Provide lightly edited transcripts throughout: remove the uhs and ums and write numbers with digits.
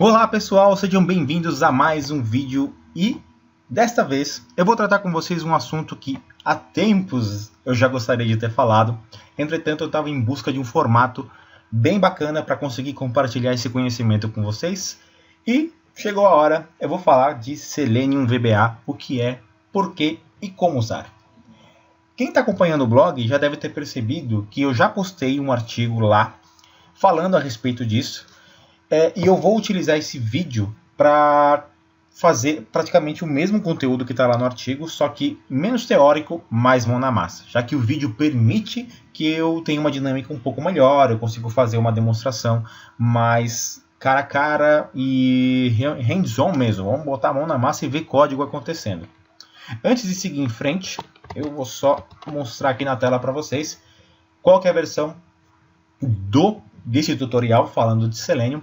Olá pessoal, sejam bem-vindos a mais um vídeo e desta vez eu vou tratar com vocês um assunto que há tempos eu já gostaria de ter falado. Entretanto, eu estava em busca de um formato bem bacana para conseguir compartilhar esse conhecimento com vocês e chegou a hora. Eu vou falar de Selenium VBA, o que é, por quê e como usar. Quem está acompanhando o blog já deve ter percebido que eu já postei um artigo lá falando a respeito disso. E eu vou utilizar esse vídeo para fazer praticamente o mesmo conteúdo que está lá no artigo, só que menos teórico, mais mão na massa. Já que o vídeo permite que eu tenha uma dinâmica um pouco melhor, eu consigo fazer uma demonstração mais cara a cara e hands-on mesmo. Vamos botar a mão na massa e ver código acontecendo. Antes de seguir em frente, eu vou só mostrar aqui na tela para vocês qual que é a versão desse tutorial falando de Selenium.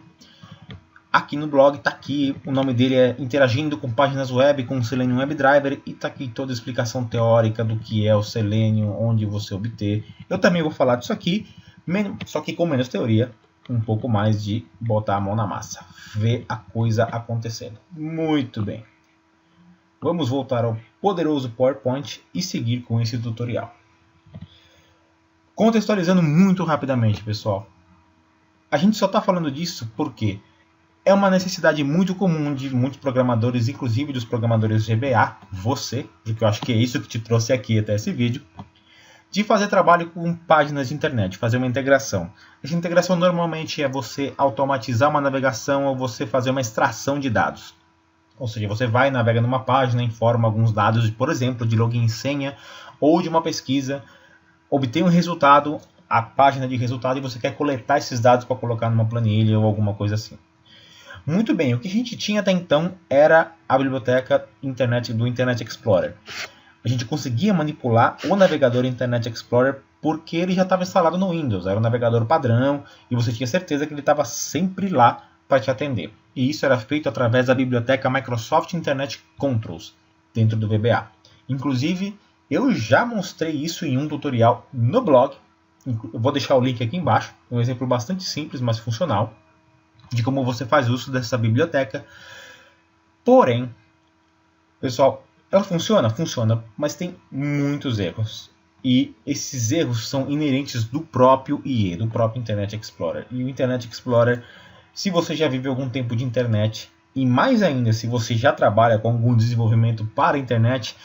Aqui no blog está aqui, o nome dele é Interagindo com Páginas Web com o Selenium WebDriver e está aqui toda a explicação teórica do que é o Selenium, onde você obter. Eu também vou falar disso aqui, só que com menos teoria, um pouco mais de botar a mão na massa, ver a coisa acontecendo. Muito bem, vamos voltar ao poderoso PowerPoint e seguir com esse tutorial. Contextualizando muito rapidamente, pessoal, a gente só está falando disso porque é uma necessidade muito comum de muitos programadores, inclusive dos programadores GBA, você, porque eu acho que é isso que te trouxe aqui até esse vídeo, de fazer trabalho com páginas de internet, fazer uma integração. Essa integração normalmente é você automatizar uma navegação ou você fazer uma extração de dados. Ou seja, você vai, navega numa página, informa alguns dados, por exemplo, de login e senha, ou de uma pesquisa, obtém um resultado, a página de resultado, e você quer coletar esses dados para colocar numa planilha ou alguma coisa assim. Muito bem, o que a gente tinha até então era a biblioteca do Internet Explorer. A gente conseguia manipular o navegador Internet Explorer porque ele já estava instalado no Windows, era um navegador padrão e você tinha certeza que ele estava sempre lá para te atender. E isso era feito através da biblioteca Microsoft Internet Controls, dentro do VBA. Inclusive, eu já mostrei isso em um tutorial no blog, eu vou deixar o link aqui embaixo, um exemplo bastante simples, mas funcional, de como você faz uso dessa biblioteca. Porém, pessoal, ela funciona? Funciona, mas tem muitos erros. E esses erros são inerentes do próprio IE, do próprio Internet Explorer. E o Internet Explorer, se você já viveu algum tempo de internet, e mais ainda se você já trabalha com algum desenvolvimento para a internet,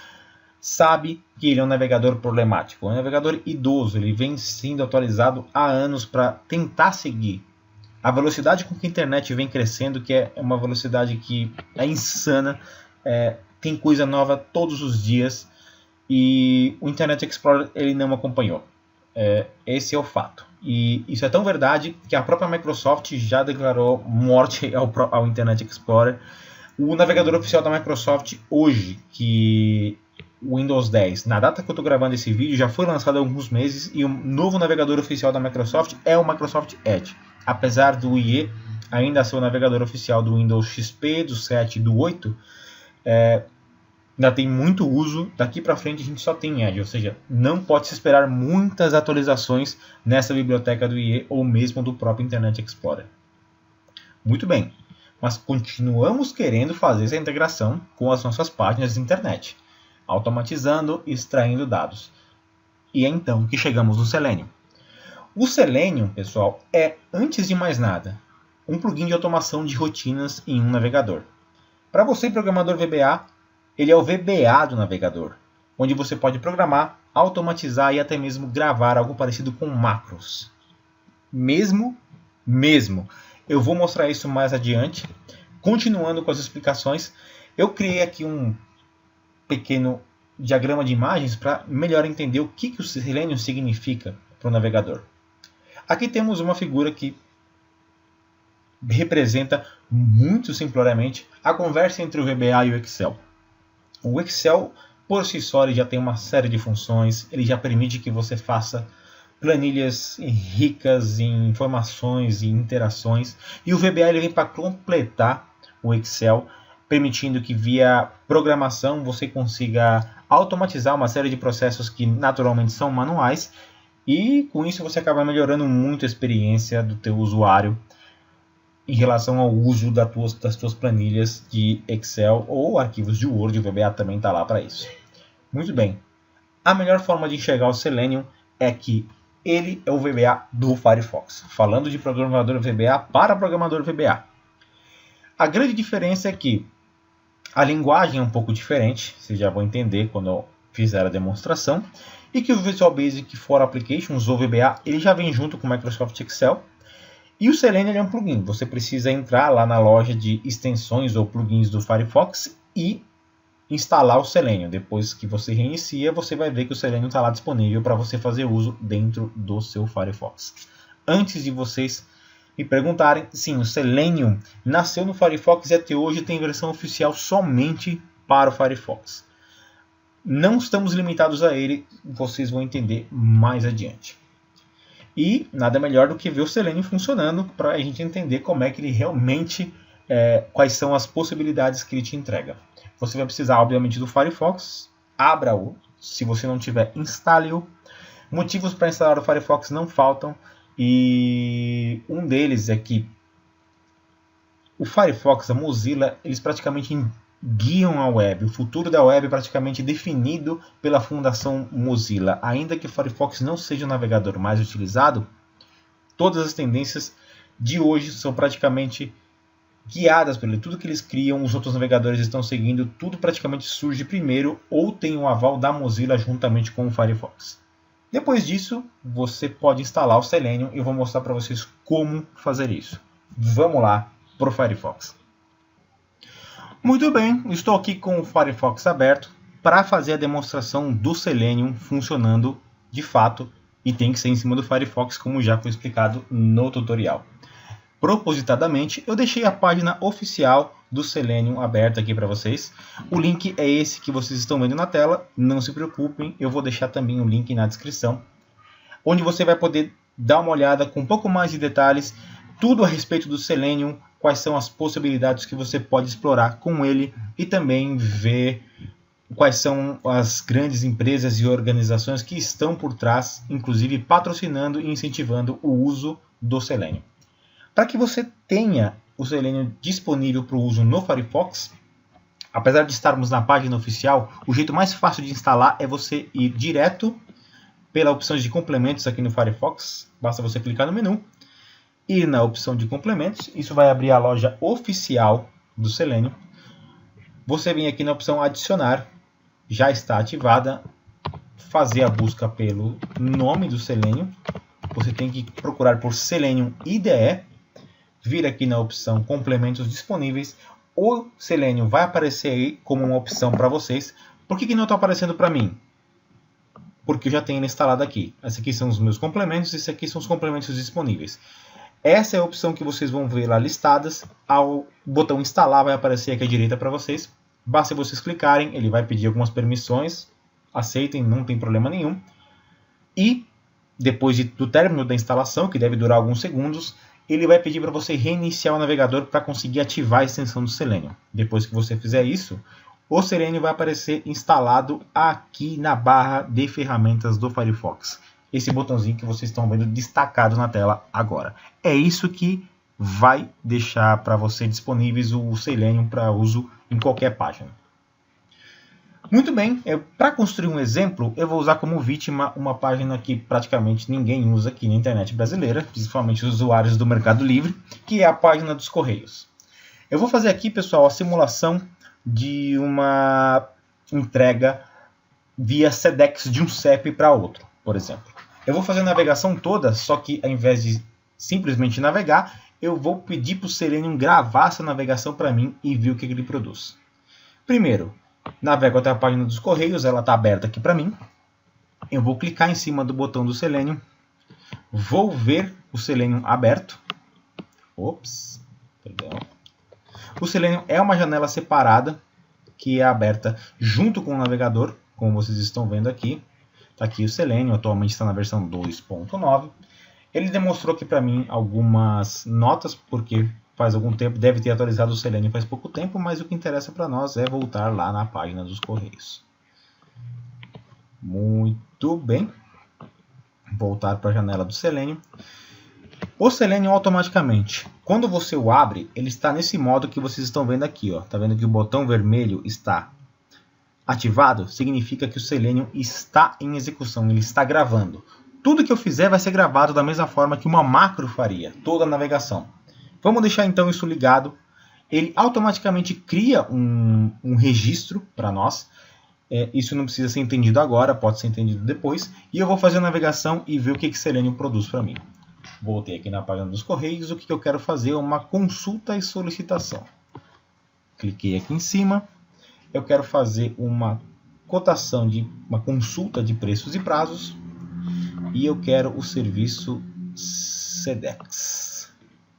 sabe que ele é um navegador problemático. É um navegador idoso, ele vem sendo atualizado há anos para tentar seguir a velocidade com que a internet vem crescendo, que é uma velocidade que é insana, tem coisa nova todos os dias, e o Internet Explorer ele não acompanhou. Esse é o fato. E isso é tão verdade que a própria Microsoft já declarou morte ao Internet Explorer. O navegador oficial da Microsoft hoje, que o Windows 10, na data que eu estou gravando esse vídeo, já foi lançado há alguns meses, e o novo navegador oficial da Microsoft é o Microsoft Edge. Apesar do IE ainda ser o navegador oficial do Windows XP, do 7 e do 8, ainda tem muito uso. Daqui para frente a gente só tem Edge, ou seja, não pode se esperar muitas atualizações nessa biblioteca do IE ou mesmo do próprio Internet Explorer. Muito bem, mas continuamos querendo fazer essa integração com as nossas páginas de internet, automatizando e extraindo dados. E é então que chegamos no Selenium. O Selenium, pessoal, é, antes de mais nada, um plugin de automação de rotinas em um navegador. Para você, programador VBA, ele é o VBA do navegador, onde você pode programar, automatizar e até mesmo gravar algo parecido com macros. Mesmo. Eu vou mostrar isso mais adiante. Continuando com as explicações, eu criei aqui um pequeno diagrama de imagens para melhor entender o que o Selenium significa para o navegador. Aqui temos uma figura que representa muito simploriamente a conversa entre o VBA e o Excel. O Excel, por si só, ele já tem uma série de funções, ele já permite que você faça planilhas ricas em informações e interações, e o VBA ele vem para completar o Excel, permitindo que via programação você consiga automatizar uma série de processos que naturalmente são manuais, e com isso você acaba melhorando muito a experiência do teu usuário em relação ao uso das tuas planilhas de Excel ou arquivos de Word. O VBA também está lá para isso. Muito bem. A melhor forma de enxergar o Selenium é que ele é o VBA do Firefox. Falando de programador VBA para programador VBA. A grande diferença é que a linguagem é um pouco diferente, vocês já vão entender quando eu fizer a demonstração, e que o Visual Basic for Applications, ou VBA, ele já vem junto com o Microsoft Excel, e o Selenium é um plugin. Você precisa entrar lá na loja de extensões ou plugins do Firefox e instalar o Selenium. Depois que você reinicia, você vai ver que o Selenium está lá disponível para você fazer uso dentro do seu Firefox. Antes de vocês me perguntarem, sim, o Selenium nasceu no Firefox e até hoje tem versão oficial somente para o Firefox. Não estamos limitados a ele, vocês vão entender mais adiante. E nada melhor do que ver o Selenium funcionando para a gente entender como é que ele realmente, quais são as possibilidades que ele te entrega. Você vai precisar, obviamente, do Firefox, abra-o. Se você não tiver, instale-o. Motivos para instalar o Firefox não faltam. E um deles é que o Firefox, a Mozilla, eles praticamente guiam a web. O futuro da web é praticamente definido pela fundação Mozilla. Ainda que o Firefox não seja o navegador mais utilizado, todas as tendências de hoje são praticamente guiadas por ele. Tudo que eles criam, os outros navegadores estão seguindo, tudo praticamente surge primeiro ou tem um aval da Mozilla juntamente com o Firefox. Depois disso, você pode instalar o Selenium e eu vou mostrar para vocês como fazer isso. Vamos lá para o Firefox. Muito bem, estou aqui com o Firefox aberto para fazer a demonstração do Selenium funcionando de fato e tem que ser em cima do Firefox, como já foi explicado no tutorial. Propositadamente, eu deixei a página oficial do Selenium aberta aqui para vocês. O link é esse que vocês estão vendo na tela. Não se preocupem, eu vou deixar também o link na descrição, onde você vai poder dar uma olhada com um pouco mais de detalhes, tudo a respeito do Selenium, quais são as possibilidades que você pode explorar com ele e também ver quais são as grandes empresas e organizações que estão por trás, inclusive patrocinando e incentivando o uso do Selenium. Para que você tenha o Selenium disponível para o uso no Firefox, apesar de estarmos na página oficial, o jeito mais fácil de instalar é você ir direto pela opção de complementos aqui no Firefox. Basta você clicar no menu, ir na opção de complementos, isso vai abrir a loja oficial do Selenium. Você vem aqui na opção adicionar, já está ativada, fazer a busca pelo nome do Selenium. Você tem que procurar por Selenium IDE, vir aqui na opção complementos disponíveis, o Selenium vai aparecer aí como uma opção para vocês. Por que não está aparecendo para mim? Porque eu já tenho ele instalado aqui. Esses aqui são os meus complementos, esses aqui são os complementos disponíveis. Essa é a opção que vocês vão ver lá listadas. Ao botão instalar vai aparecer aqui à direita para vocês. Basta vocês clicarem, ele vai pedir algumas permissões, aceitem, não tem problema nenhum. E depois do término da instalação, que deve durar alguns segundos, ele vai pedir para você reiniciar o navegador para conseguir ativar a extensão do Selenium. Depois que você fizer isso, o Selenium vai aparecer instalado aqui na barra de ferramentas do Firefox. Esse botãozinho que vocês estão vendo destacado na tela agora. É isso que vai deixar para você disponíveis o Selenium para uso em qualquer página. Muito bem, para construir um exemplo, eu vou usar como vítima uma página que praticamente ninguém usa aqui na internet brasileira, principalmente os usuários do Mercado Livre, que é a página dos Correios. Eu vou fazer aqui, pessoal, a simulação de uma entrega via SEDEX de um CEP para outro, por exemplo. Eu vou fazer a navegação toda, só que ao invés de simplesmente navegar, eu vou pedir para o Selenium gravar essa navegação para mim e ver o que ele produz. Primeiro, navego até a página dos Correios, ela está aberta aqui para mim. Eu vou clicar em cima do botão do Selenium, vou ver o Selenium aberto. Ops, perdão. O Selenium é uma janela separada que é aberta junto com o navegador, como vocês estão vendo aqui. Está aqui o Selenium, atualmente está na versão 2.9. Ele demonstrou aqui para mim algumas notas, porque faz algum tempo, deve ter atualizado o Selenium faz pouco tempo, mas o que interessa para nós é voltar lá na página dos Correios. Muito bem. Voltar para a janela do Selenium. O Selenium automaticamente, quando você o abre, ele está nesse modo que vocês estão vendo aqui. Está vendo que o botão vermelho está ativado? Significa que o Selenium está em execução, ele está gravando. Tudo que eu fizer vai ser gravado da mesma forma que uma macro faria, toda a navegação. Vamos deixar então isso ligado. Ele automaticamente cria um registro para nós. Isso não precisa ser entendido agora, pode ser entendido depois. E eu vou fazer a navegação e ver o que o Selenium produz para mim. Voltei aqui na página dos Correios. O que eu quero fazer é uma consulta e solicitação. Cliquei aqui em cima. Eu quero fazer uma cotação uma consulta de preços e prazos. E eu quero o serviço Sedex.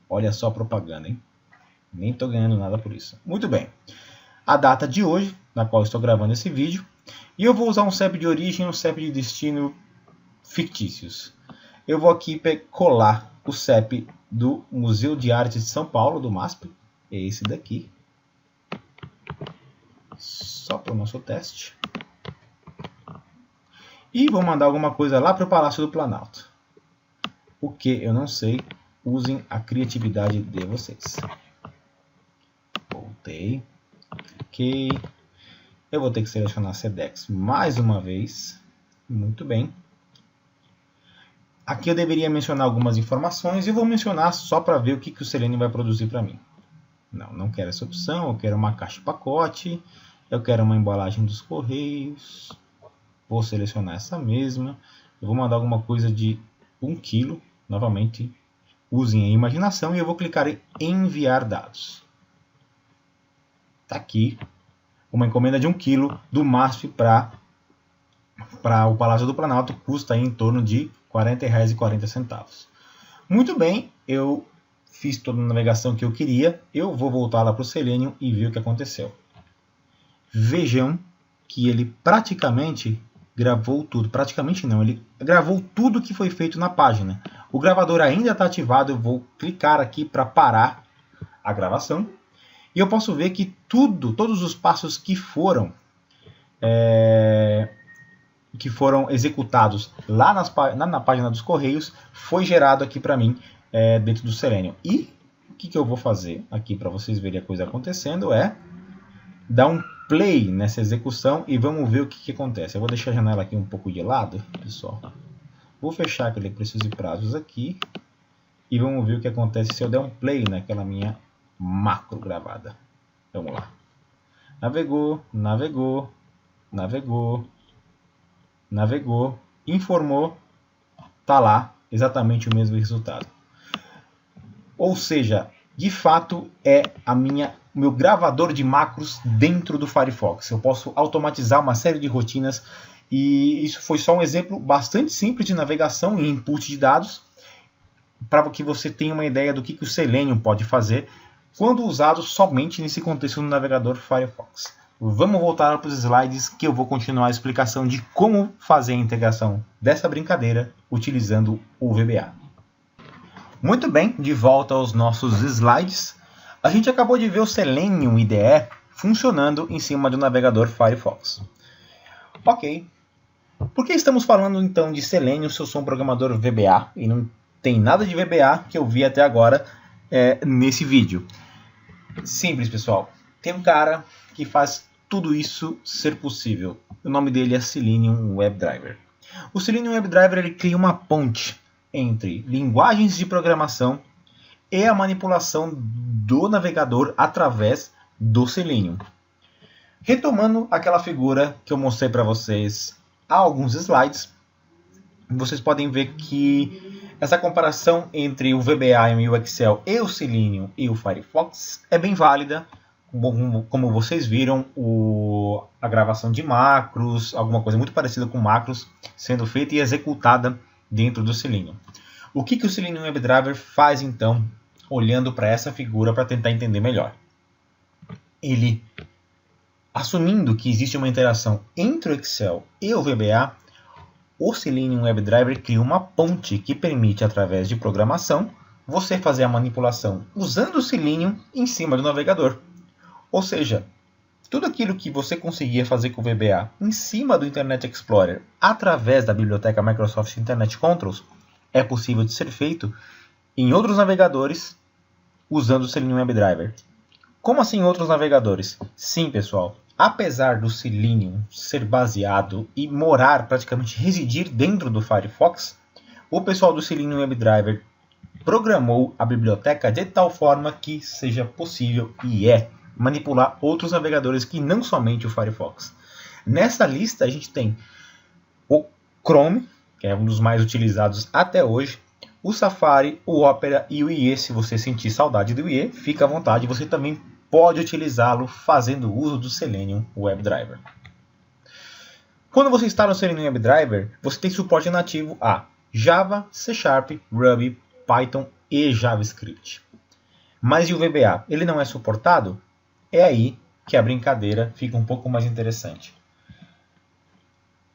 Olha só a propaganda, hein? Nem estou ganhando nada por isso. Muito bem. A data de hoje, na qual estou gravando esse vídeo. E eu vou usar um CEP de origem e um CEP de destino fictícios. Eu vou aqui colar o CEP do Museu de Arte de São Paulo, do MASP. É esse daqui. Só para o nosso teste. E vou mandar alguma coisa lá para o Palácio do Planalto. O que eu não sei, usem a criatividade de vocês. Voltei. Cliquei. Eu vou ter que selecionar Sedex mais uma vez. Muito bem. Aqui eu deveria mencionar algumas informações e eu vou mencionar só para ver o que o Selenium vai produzir para mim. Não quero essa opção, eu quero uma caixa pacote, eu quero uma embalagem dos Correios, vou selecionar essa mesma, eu vou mandar alguma coisa de 1 kg, novamente usem a imaginação e eu vou clicar em enviar dados. Está aqui uma encomenda de 1 kg do MASP para o Palácio do Planalto, custa aí em torno de R$ 40,40. Muito bem, eu fiz toda a navegação que eu queria. Eu vou voltar lá para o Selenium e ver o que aconteceu. Vejam que ele praticamente gravou tudo. Praticamente não, ele gravou tudo que foi feito na página. O gravador ainda está ativado. Eu vou clicar aqui para parar a gravação. E eu posso ver que todos os passos que foram executados lá na página dos Correios foi gerado aqui para mim dentro do Selenium. E o que eu vou fazer aqui para vocês verem a coisa acontecendo é dar um play nessa execução e vamos ver o que acontece. Eu vou deixar a janela aqui um pouco de lado, pessoal. Vou fechar aquele preços e prazos aqui e vamos ver o que acontece se eu der um play naquela minha macro gravada. Vamos lá. Navegou, navegou, navegou, navegou, informou, tá lá exatamente o mesmo resultado. Ou seja, de fato é o meu gravador de macros dentro do Firefox. Eu posso automatizar uma série de rotinas e isso foi só um exemplo bastante simples de navegação e input de dados para que você tenha uma ideia do que o Selenium pode fazer quando usado somente nesse contexto do navegador Firefox. Vamos voltar para os slides que eu vou continuar a explicação de como fazer a integração dessa brincadeira utilizando o VBA. Muito bem, de volta aos nossos slides. A gente acabou de ver o Selenium IDE funcionando em cima do navegador Firefox. Ok. Por que estamos falando então de Selenium se eu sou um programador VBA e não tem nada de VBA que eu vi até agora nesse vídeo? Simples, pessoal. Tem um cara que faz tudo isso ser possível. O nome dele é Selenium WebDriver. O Selenium WebDriver ele cria uma ponte entre linguagens de programação e a manipulação do navegador através do Selenium. Retomando aquela figura que eu mostrei para vocês há alguns slides, vocês podem ver que essa comparação entre o VBA e o Excel e o Selenium e o Firefox é bem válida. Como vocês viram, a gravação de macros, alguma coisa muito parecida com macros, sendo feita e executada dentro do Selenium. O que o Selenium WebDriver faz então, olhando para essa figura para tentar entender melhor? Ele, assumindo que existe uma interação entre o Excel e o VBA, o Selenium WebDriver cria uma ponte que permite, através de programação, você fazer a manipulação usando o Selenium em cima do navegador. Ou seja, tudo aquilo que você conseguia fazer com o VBA em cima do Internet Explorer através da biblioteca Microsoft Internet Controls é possível de ser feito em outros navegadores usando o Selenium WebDriver. Como assim outros navegadores? Sim, pessoal. Apesar do Selenium ser baseado e morar, praticamente residir dentro do Firefox, o pessoal do Selenium WebDriver programou a biblioteca de tal forma que seja possível manipular outros navegadores que não somente o Firefox. Nessa lista a gente tem o Chrome, que é um dos mais utilizados até hoje, o Safari, o Opera e o IE. Se você sentir saudade do IE, fica à vontade, você também pode utilizá-lo fazendo uso do Selenium WebDriver. Quando você instala o Selenium WebDriver, você tem suporte nativo a Java, C#, Ruby, Python e JavaScript. Mas e o VBA? Ele não é suportado? É aí que a brincadeira fica um pouco mais interessante.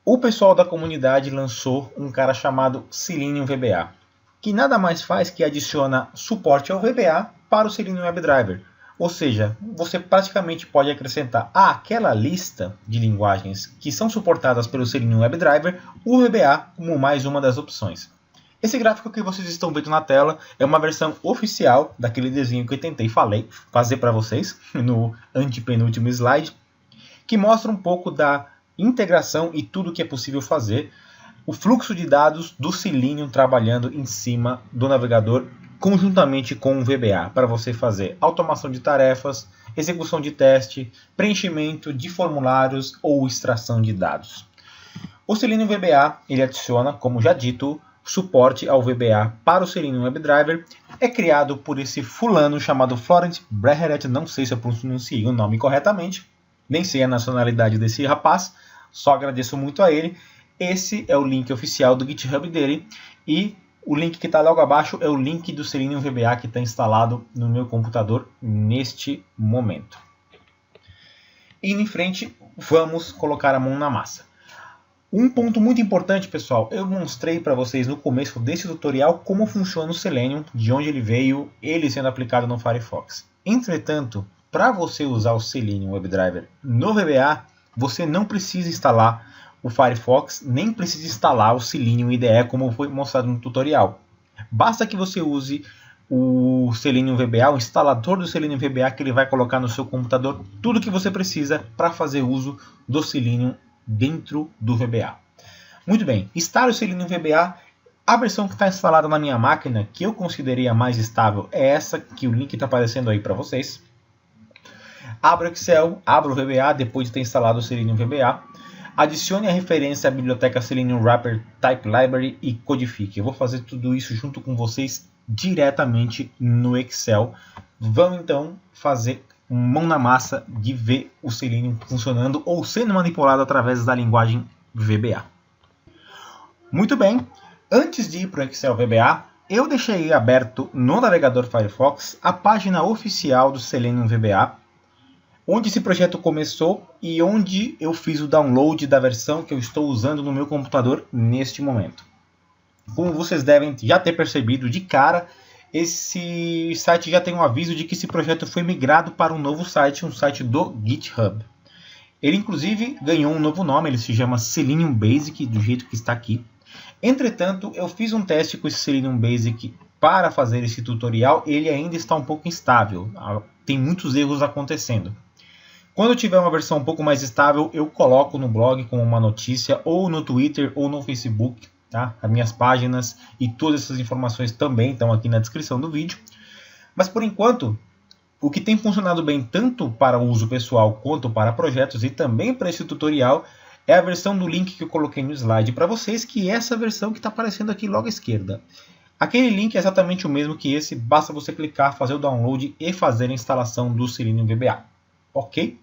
O pessoal da comunidade lançou um cara chamado Selenium VBA, que nada mais faz que adiciona suporte ao VBA para o Selenium WebDriver. Ou seja, você praticamente pode acrescentar àquela lista de linguagens que são suportadas pelo Selenium WebDriver o VBA como mais uma das opções. Esse gráfico que vocês estão vendo na tela é uma versão oficial daquele desenho que eu tentei fazer para vocês no antepenúltimo slide, que mostra um pouco da integração e tudo que é possível fazer, o fluxo de dados do Selenium trabalhando em cima do navegador conjuntamente com o VBA, para você fazer automação de tarefas, execução de teste, preenchimento de formulários ou extração de dados. O Selenium VBA ele adiciona, como já dito, suporte ao VBA para o Selenium WebDriver. É criado por esse fulano chamado Florent Breheret, não sei se eu pronunciei o nome corretamente, nem sei a nacionalidade desse rapaz, só agradeço muito a ele. Esse é o link oficial do GitHub dele e o link que está logo abaixo é o link do Selenium VBA que está instalado no meu computador neste momento. Indo em frente, vamos colocar a mão na massa. Um ponto muito importante, pessoal, eu mostrei para vocês no começo desse tutorial como funciona o Selenium, de onde ele veio, ele sendo aplicado no Firefox. Entretanto, para você usar o Selenium WebDriver no VBA, você não precisa instalar o Firefox, nem precisa instalar o Selenium IDE como foi mostrado no tutorial. Basta que você use o Selenium VBA, o instalador do Selenium VBA, que ele vai colocar no seu computador tudo que você precisa para fazer uso do Selenium dentro do VBA. Muito bem, instale o Selenium VBA. A versão que está instalada na minha máquina, que eu considerei a mais estável, é essa, que o link está aparecendo aí para vocês. Abra o Excel, abra o VBA depois de ter instalado o Selenium VBA. Adicione a referência à biblioteca Selenium Wrapper Type Library e codifique. Eu vou fazer tudo isso junto com vocês diretamente no Excel. Vamos então fazer mão na massa de ver o Selenium funcionando ou sendo manipulado através da linguagem VBA. Muito bem, antes de ir para o Excel VBA, eu deixei aberto no navegador Firefox a página oficial do Selenium VBA, onde esse projeto começou e onde eu fiz o download da versão que eu estou usando no meu computador neste momento. Como vocês devem já ter percebido de cara, esse site já tem um aviso de que esse projeto foi migrado para um novo site, um site do GitHub. Ele inclusive ganhou um novo nome, ele se chama Selenium Basic, do jeito que está aqui. Entretanto, eu fiz um teste com esse Selenium Basic para fazer esse tutorial, ele ainda está um pouco instável, tem muitos erros acontecendo. Quando eu tiver uma versão um pouco mais estável, eu coloco no blog como uma notícia, ou no Twitter, ou no Facebook, tá? As minhas páginas e todas essas informações também estão aqui na descrição do vídeo. Mas por enquanto, o que tem funcionado bem tanto para uso pessoal quanto para projetos e também para esse tutorial é a versão do link que eu coloquei no slide para vocês, que é essa versão que está aparecendo aqui logo à esquerda. Aquele link é exatamente o mesmo que esse, basta você clicar, fazer o download e fazer a instalação do Selenium VBA. Ok?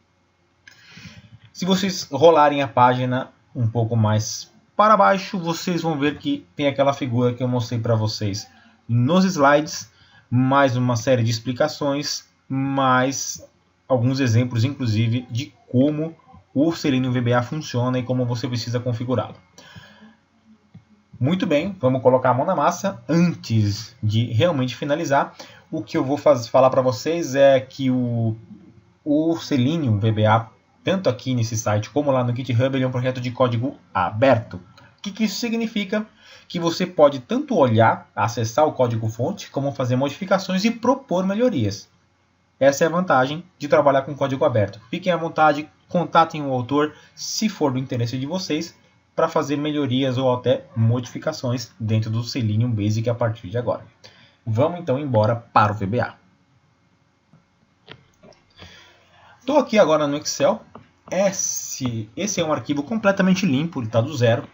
Se vocês rolarem a página um pouco mais para baixo, vocês vão ver que tem aquela figura que eu mostrei para vocês nos slides, mais uma série de explicações, mais alguns exemplos, inclusive, de como o Selenium VBA funciona e como você precisa configurá-lo. Muito bem, vamos colocar a mão na massa. Antes de realmente finalizar, o que eu vou falar para vocês é que o Selenium VBA, tanto aqui nesse site como lá no GitHub, ele é um projeto de código aberto. que isso significa? Que você pode tanto olhar, acessar o código-fonte, como fazer modificações e propor melhorias. Essa é a vantagem de trabalhar com código aberto. Fiquem à vontade, contatem o autor, se for do interesse de vocês, para fazer melhorias ou até modificações dentro do Selenium Basic a partir de agora. Vamos então embora para o VBA. Estou aqui agora no Excel. Esse é um arquivo completamente limpo, ele está do zero.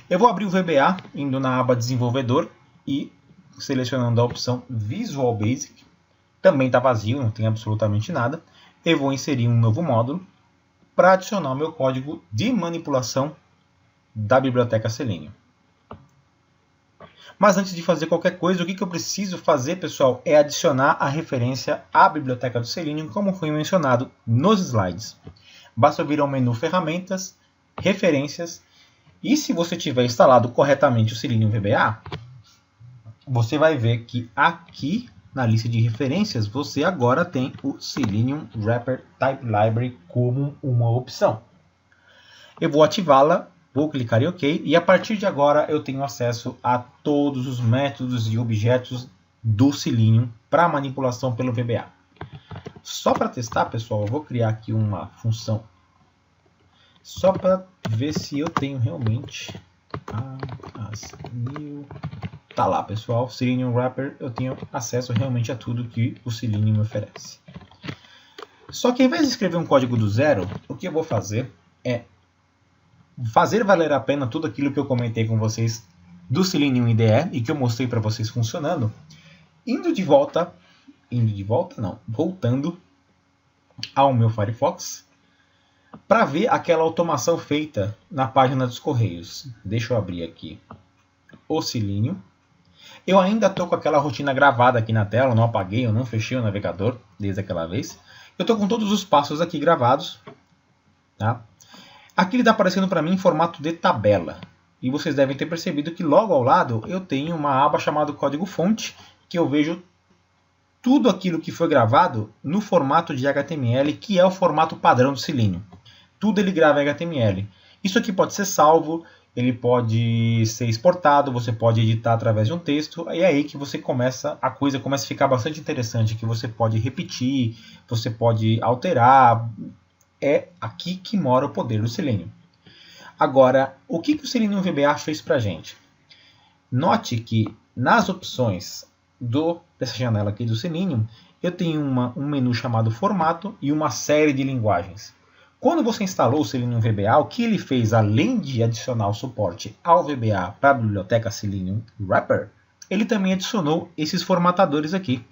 Eu vou abrir o VBA, indo na aba Desenvolvedor e selecionando a opção Visual Basic. Também está vazio, não tem absolutamente nada. Eu vou inserir um novo módulo para adicionar o meu código de manipulação da biblioteca Selenium. Mas antes de fazer qualquer coisa, o que eu preciso fazer, pessoal, é adicionar a referência à biblioteca do Selenium, como foi mencionado nos slides. Basta vir ao menu Ferramentas, Referências, e se você tiver instalado corretamente o Selenium VBA, você vai ver que aqui na lista de referências, você agora tem o Selenium Wrapper Type Library como uma opção. Eu vou ativá-la, vou clicar em OK, e a partir de agora eu tenho acesso a todos os métodos e objetos do Selenium para manipulação pelo VBA. Só para testar, pessoal, eu vou criar aqui uma função só para ver se eu tenho realmente tá lá, pessoal, Selenium Wrapper, eu tenho acesso realmente a tudo que o Selenium me oferece. Só que ao invés de escrever um código do zero, o que eu vou fazer é fazer valer a pena tudo aquilo que eu comentei com vocês do Selenium IDE e que eu mostrei para vocês funcionando, voltando ao meu Firefox para ver aquela automação feita na página dos Correios. Deixa eu abrir aqui o Selenium. Eu ainda estou com aquela rotina gravada aqui na tela, eu não apaguei, eu não fechei o navegador desde aquela vez. Eu estou com todos os passos aqui gravados. Tá? Aqui ele está aparecendo para mim em formato de tabela. E vocês devem ter percebido que logo ao lado eu tenho uma aba chamada código-fonte, que eu vejo tudo aquilo que foi gravado no formato de HTML, que é o formato padrão do Selenium. Tudo ele grava em HTML. Isso aqui pode ser salvo, ele pode ser exportado, você pode editar através de um texto, e é aí que a coisa começa a ficar bastante interessante, que você pode repetir, você pode alterar. É aqui que mora o poder do Selenium. Agora, o que o Selenium VBA fez para a gente? Note que nas opções dessa janela aqui do Selenium, eu tenho um menu chamado Formato e uma série de linguagens. Quando você instalou o Selenium VBA, o que ele fez, além de adicionar o suporte ao VBA para a biblioteca Selenium Wrapper, ele também adicionou esses formatadores aqui.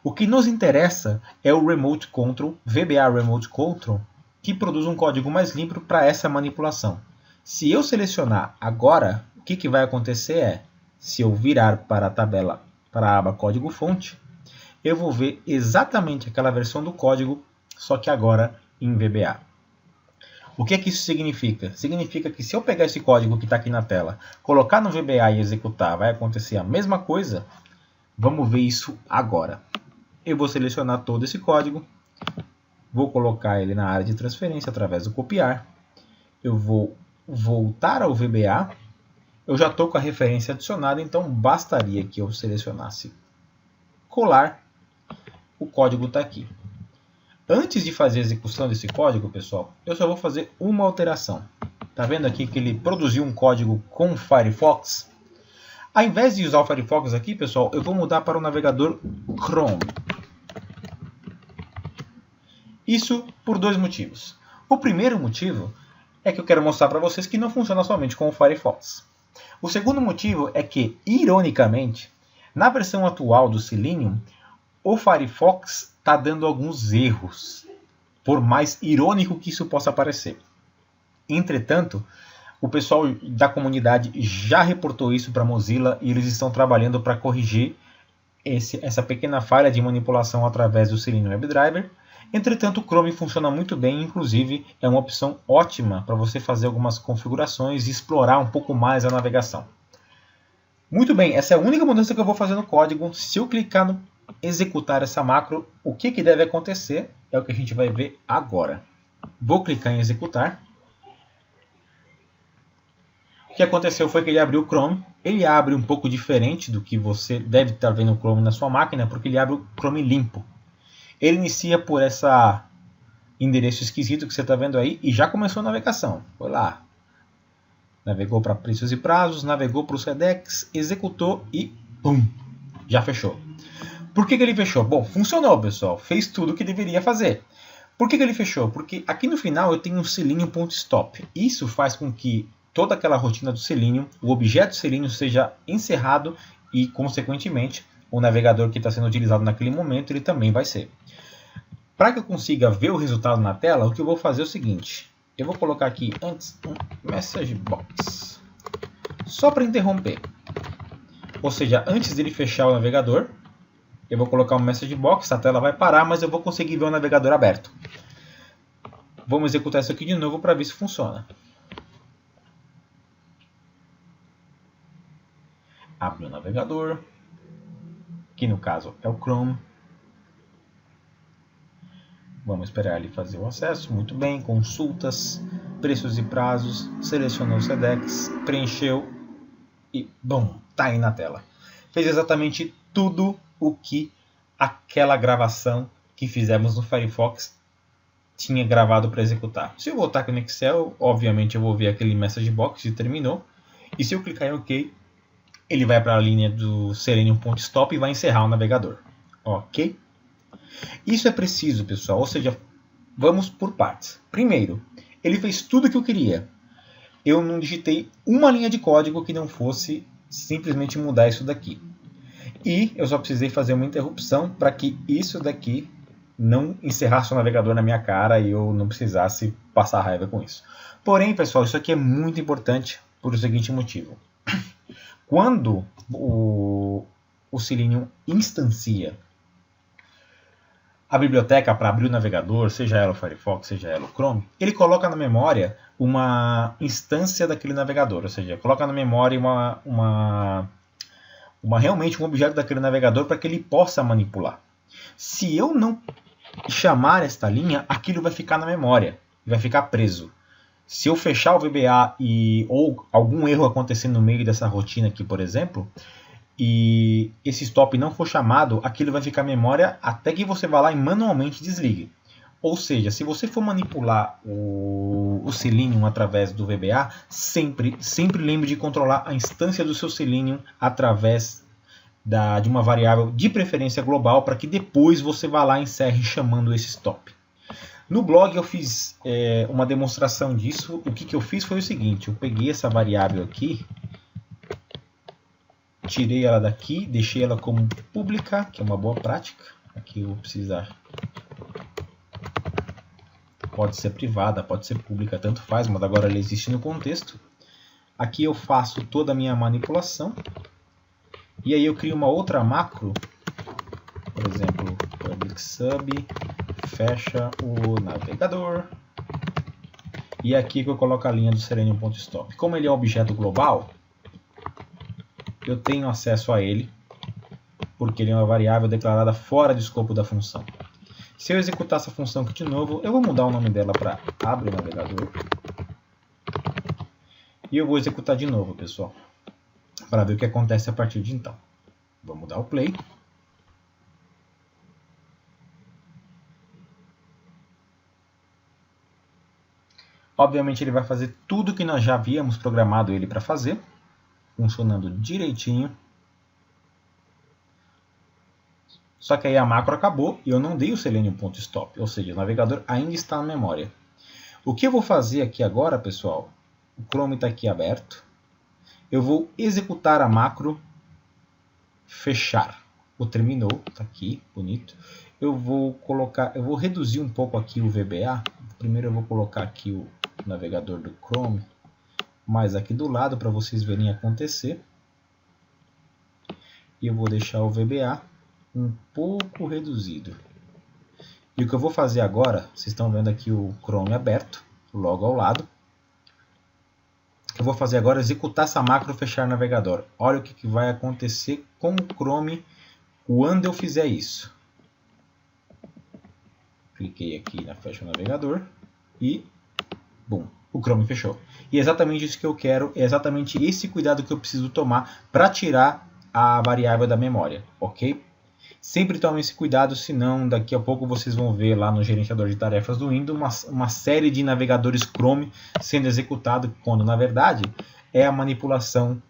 O que nos interessa é o Remote Control, VBA Remote Control, que produz um código mais limpo para essa manipulação. Se eu selecionar agora, o que vai acontecer é, se eu virar para a tabela, para a aba código-fonte, eu vou ver exatamente aquela versão do código, só que agora em VBA. O que isso significa? Significa que se eu pegar esse código que está aqui na tela, colocar no VBA e executar, vai acontecer a mesma coisa? Vamos ver isso agora. Eu vou selecionar todo esse código, vou colocar ele na área de transferência através do copiar, eu vou voltar ao VBA, eu já estou com a referência adicionada, então bastaria que eu selecionasse colar, o código está aqui. Antes de fazer a execução desse código, pessoal, eu só vou fazer uma alteração. Está vendo aqui que ele produziu um código com o Firefox? Ao invés de usar o Firefox aqui, pessoal, eu vou mudar para o navegador Chrome. Isso por dois motivos. O primeiro motivo é que eu quero mostrar para vocês que não funciona somente com o Firefox. O segundo motivo é que, ironicamente, na versão atual do Selenium, o Firefox está dando alguns erros, por mais irônico que isso possa parecer. Entretanto, o pessoal da comunidade já reportou isso para a Mozilla e eles estão trabalhando para corrigir essa pequena falha de manipulação através do Selenium WebDriver. Entretanto, o Chrome funciona muito bem, inclusive é uma opção ótima para você fazer algumas configurações e explorar um pouco mais a navegação. Muito bem, essa é a única mudança que eu vou fazer no código. Se eu clicar no executar essa macro, o que deve acontecer é o que a gente vai ver agora. Vou clicar em executar. que aconteceu foi que ele abriu o Chrome. Ele abre um pouco diferente do que você deve estar vendo o Chrome na sua máquina, porque ele abre o Chrome limpo. Ele inicia por esse endereço esquisito que você está vendo aí e já começou a navegação. Foi lá. Navegou para preços e prazos, navegou para o Sedex, executou e pum, já fechou. Por que ele fechou? Bom, funcionou, pessoal. Fez tudo o que deveria fazer. Por que ele fechou? Porque aqui no final eu tenho um Selenium.stop. Isso faz com que toda aquela rotina do Selenium, o objeto Selenium seja encerrado e, consequentemente, o navegador que está sendo utilizado naquele momento, ele também vai ser. Para que eu consiga ver o resultado na tela, o que eu vou fazer é o seguinte. Eu vou colocar aqui antes um message box. Só para interromper. Ou seja, antes dele fechar o navegador, eu vou colocar um message box, a tela vai parar, mas eu vou conseguir ver o navegador aberto. Vamos executar isso aqui de novo para ver se funciona. Abre o navegador, que no caso é o Chrome. Vamos esperar ele fazer o acesso. Muito bem, consultas, preços e prazos, selecionou o Sedex, preencheu e bom, tá aí na tela. Fez exatamente tudo o que aquela gravação que fizemos no Firefox tinha gravado para executar. Se eu voltar aqui no Excel, obviamente eu vou ver aquele message box e terminou. E se eu clicar em OK, ele vai para a linha do Selenium.stop e vai encerrar o navegador. Ok? Isso é preciso, pessoal. Ou seja, vamos por partes. Primeiro, ele fez tudo o que eu queria. Eu não digitei uma linha de código que não fosse simplesmente mudar isso daqui. E eu só precisei fazer uma interrupção para que isso daqui não encerrasse o navegador na minha cara e eu não precisasse passar raiva com isso. Porém, pessoal, isso aqui é muito importante por o seguinte motivo. Quando o Selenium instancia a biblioteca para abrir o navegador, seja ela o Firefox, seja ela o Chrome, ele coloca na memória uma instância daquele navegador, ou seja, coloca na memória realmente um objeto daquele navegador para que ele possa manipular. Se eu não chamar esta linha, aquilo vai ficar na memória, vai ficar preso. Se eu fechar o VBA ou algum erro acontecer no meio dessa rotina aqui, por exemplo, e esse stop não for chamado, aquilo vai ficar memória até que você vá lá e manualmente desligue. Ou seja, se você for manipular o Selenium através do VBA, sempre lembre de controlar a instância do seu Selenium através de uma variável de preferência global para que depois você vá lá e encerre chamando esse stop. No blog eu fiz uma demonstração disso. O que eu fiz foi o seguinte, eu peguei essa variável aqui, tirei ela daqui, deixei ela como pública, que é uma boa prática. Aqui eu vou precisar. Pode ser privada, pode ser pública, tanto faz, mas agora ela existe no contexto. Aqui eu faço toda a minha manipulação. E aí eu crio uma outra macro, por exemplo, public sub, fecha o navegador. E aqui que eu coloco a linha do Selenium.stop. Como ele é um objeto global, eu tenho acesso a ele, porque ele é uma variável declarada fora do escopo da função. Se eu executar essa função aqui de novo, eu vou mudar o nome dela para abre o navegador. E eu vou executar de novo, pessoal, para ver o que acontece a partir de então. Vamos dar o play. Obviamente ele vai fazer tudo que nós já havíamos programado ele para fazer, funcionando direitinho. Só que aí a macro acabou e eu não dei o Selenium.stop, ou seja, o navegador ainda está na memória. O que eu vou fazer aqui agora, pessoal, o Chrome está aqui aberto. Eu vou executar a macro fechar. O terminou, está aqui, bonito. Eu vou reduzir um pouco aqui o VBA. Primeiro eu vou colocar aqui o navegador do Chrome mais aqui do lado para vocês verem acontecer. E eu vou deixar o VBA um pouco reduzido. E o que eu vou fazer agora, vocês estão vendo aqui o Chrome aberto, logo ao lado. O que eu vou fazer agora é executar essa macro fechar navegador. Olha o que vai acontecer com o Chrome quando eu fizer isso. Cliquei aqui na fecha o navegador e bum. o Chrome fechou. E é exatamente isso que eu quero, é exatamente esse cuidado que eu preciso tomar para tirar a variável da memória, ok? Sempre tome esse cuidado, senão daqui a pouco vocês vão ver lá no gerenciador de tarefas do Windows uma série de navegadores Chrome sendo executado, quando na verdade é a manipulação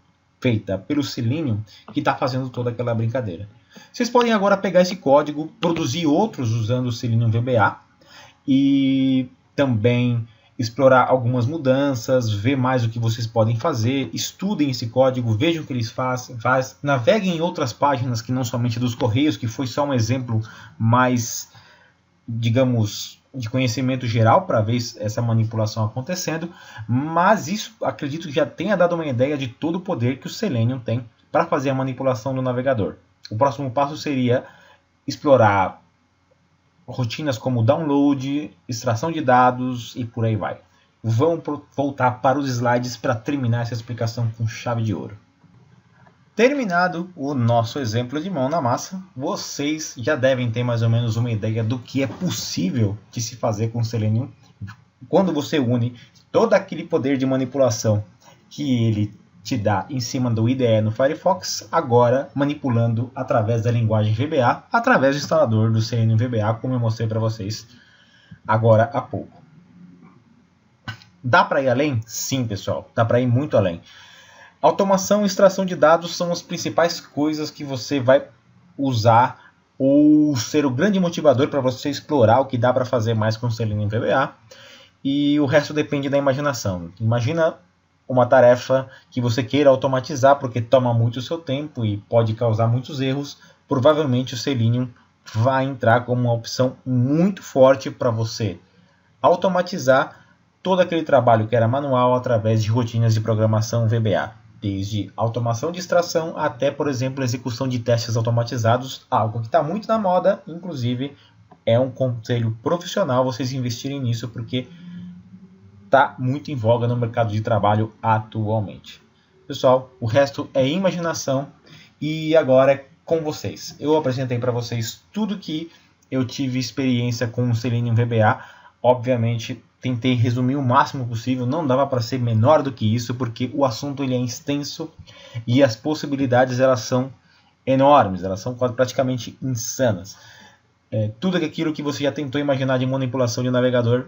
feita pelo Selenium que está fazendo toda aquela brincadeira. Vocês podem agora pegar esse código, produzir outros usando o Selenium VBA e também explorar algumas mudanças, ver mais o que vocês podem fazer, estudem esse código, vejam o que eles fazem, naveguem em outras páginas que não somente dos Correios, que foi só um exemplo mais, digamos, de conhecimento geral para ver essa manipulação acontecendo, mas isso acredito que já tenha dado uma ideia de todo o poder que o Selenium tem para fazer a manipulação do navegador. O próximo passo seria explorar rotinas como download, extração de dados e por aí vai. Vamos voltar para os slides para terminar essa explicação com chave de ouro. Terminado o nosso exemplo de mão na massa, vocês já devem ter mais ou menos uma ideia do que é possível de se fazer com o Selenium quando você une todo aquele poder de manipulação que ele te dá em cima do IDE no Firefox, agora manipulando através da linguagem VBA, através do instalador do Selenium VBA, como eu mostrei para vocês agora há pouco. Dá para ir além? Sim, pessoal, dá para ir muito além. Automação e extração de dados são as principais coisas que você vai usar ou ser o grande motivador para você explorar o que dá para fazer mais com o Selenium VBA, e o resto depende da imaginação. Imagina uma tarefa que você queira automatizar porque toma muito o seu tempo e pode causar muitos erros. Provavelmente o Selenium vai entrar como uma opção muito forte para você automatizar todo aquele trabalho que era manual através de rotinas de programação VBA, desde automação de extração até, por exemplo, execução de testes automatizados, algo que está muito na moda. Inclusive é um conselho profissional vocês investirem nisso, porque está muito em voga no mercado de trabalho atualmente. Pessoal, o resto é imaginação e agora é com vocês. Eu apresentei para vocês tudo que eu tive experiência com o Selenium VBA. Obviamente, tentei resumir o máximo possível, não dava para ser menor do que isso, porque o assunto ele é extenso e as possibilidades elas são enormes, elas são praticamente insanas. Tudo aquilo que você já tentou imaginar de manipulação de navegador,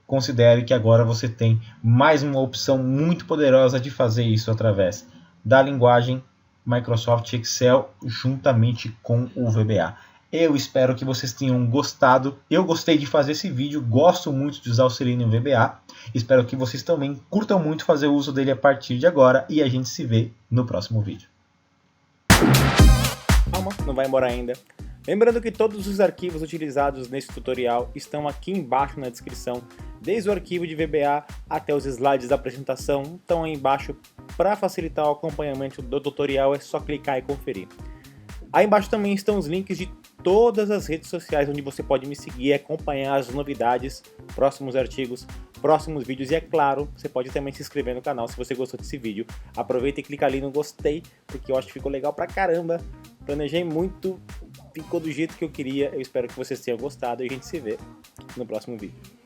considere que agora você tem mais uma opção muito poderosa de fazer isso através da linguagem Microsoft Excel juntamente com o VBA. Eu espero que vocês tenham gostado. Eu gostei de fazer esse vídeo, gosto muito de usar o Selenium VBA. Espero que vocês também curtam muito fazer uso dele a partir de agora e a gente se vê no próximo vídeo. Calma, não vai embora ainda. Lembrando que todos os arquivos utilizados nesse tutorial estão aqui embaixo na descrição, desde o arquivo de VBA até os slides da apresentação estão aí embaixo. Para facilitar o acompanhamento do tutorial é só clicar e conferir. Aí embaixo também estão os links de todas as redes sociais onde você pode me seguir e acompanhar as novidades, próximos artigos, próximos vídeos, e é claro, você pode também se inscrever no canal se você gostou desse vídeo. Aproveita e clica ali no gostei, porque eu acho que ficou legal pra caramba, planejei muito, ficou do jeito que eu queria. Eu espero que vocês tenham gostado e a gente se vê no próximo vídeo.